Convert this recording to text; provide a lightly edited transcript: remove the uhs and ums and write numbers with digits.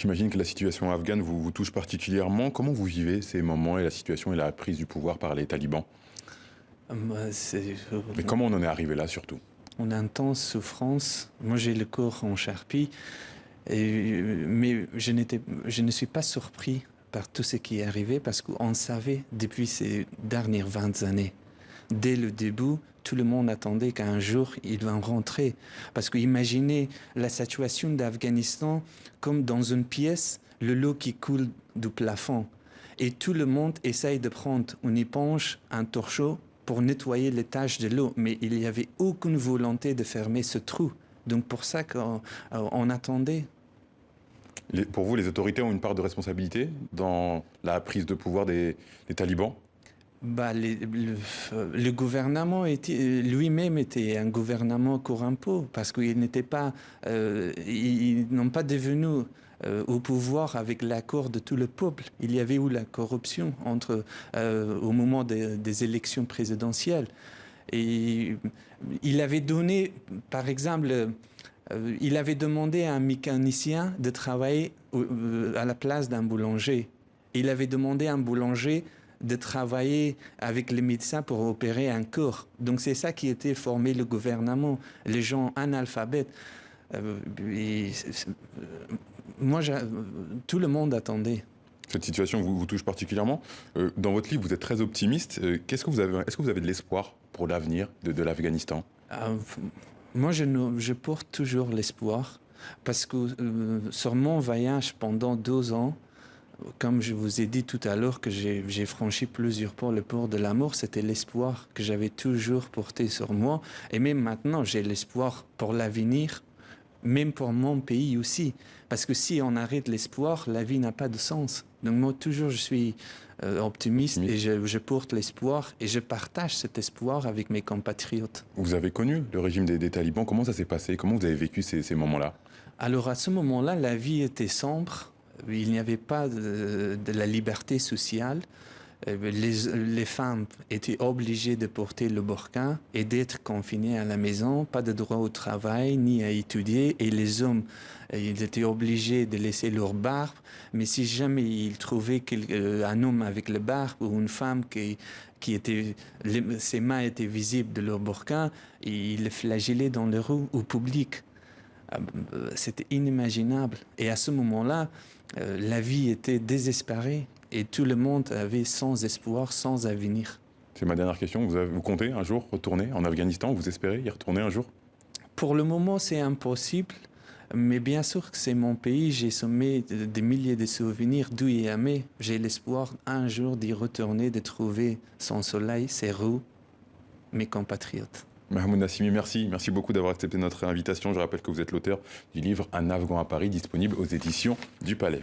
J'imagine que la situation afghane vous touche particulièrement. Comment vous vivez ces moments et la situation et la prise du pouvoir par les talibans? Moi, c'est, Et comment on en est arrivé là surtout? on a une intense souffrance. Moi, j'ai le corps en charpie, mais je ne suis pas surpris par tout ce qui est arrivé parce qu'on savait depuis ces dernières 20 années. Dès le début, tout le monde attendait qu'un jour, il va rentrer. Parce que imaginez la situation d'Afghanistan comme dans une pièce, le l'eau qui coule du plafond. Et tout le monde essaye de prendre une éponge, un torchon pour nettoyer les taches de l'eau. Mais il n'y avait aucune volonté de fermer ce trou. Donc pour ça qu'on attendait. Pour vous, les autorités ont une part de responsabilité dans la prise de pouvoir des talibans? Bah, le gouvernement lui-même était un gouvernement corrompu parce qu'ils n'étaient pas, ils n'ont pas devenu au pouvoir avec l'accord de tout le peuple. Il y avait eu la corruption au moment des élections présidentielles. Et il avait donné, par exemple, il avait demandé à un mécanicien de travailler à la place d'un boulanger. Il avait demandé à un boulanger de travailler avec les médecins pour opérer un corps. Donc c'est ça qui était formé le gouvernement, les gens analphabètes. Et moi, tout le monde attendait. Cette situation vous touche particulièrement. Dans votre livre, vous êtes très optimiste. Est-ce que vous avez de l'espoir pour l'avenir de l'Afghanistan? Euh, Moi, je porte toujours l'espoir parce que sur mon voyage pendant 2 ans, comme je vous ai dit tout à l'heure que j'ai franchi plusieurs fois le port de l'amour, c'était l'espoir que j'avais toujours porté sur moi. Et même maintenant, j'ai l'espoir pour l'avenir, même pour mon pays aussi. Parce que si on arrête l'espoir, la vie n'a pas de sens. Donc moi, toujours, je suis optimiste et je porte l'espoir et je partage cet espoir avec mes compatriotes. Vous avez connu le régime des talibans. Comment ça s'est passé? Comment vous avez vécu ces moments-là? Alors à ce moment-là, la vie était sombre. Il n'y avait pas de la liberté sociale. Les femmes étaient obligées de porter le burqa et d'être confinées à la maison, pas de droit au travail ni à étudier. Et les hommes, ils étaient obligés de laisser leur barbe. Mais si jamais ils trouvaient un homme avec le barbe ou une femme ses mains étaient visibles de leur burqa, ils le flagellaient dans les rues ou public. C'était inimaginable. Et à ce moment-là, la vie était désespérée et tout le monde avait sans espoir, sans avenir. C'est ma dernière question. Vous comptez un jour retourner en Afghanistan? Vous espérez y retourner un jour? Pour le moment, c'est impossible. Mais bien sûr que c'est mon pays, j'ai semé des milliers de souvenirs d'où y aimer. J'ai l'espoir un jour d'y retourner, de trouver son soleil, ses rues, mes compatriotes. Mahmoud Nassimi, merci. Merci beaucoup d'avoir accepté notre invitation. Je rappelle que vous êtes l'auteur du livre Un Afghan à Paris, disponible aux éditions du Palais.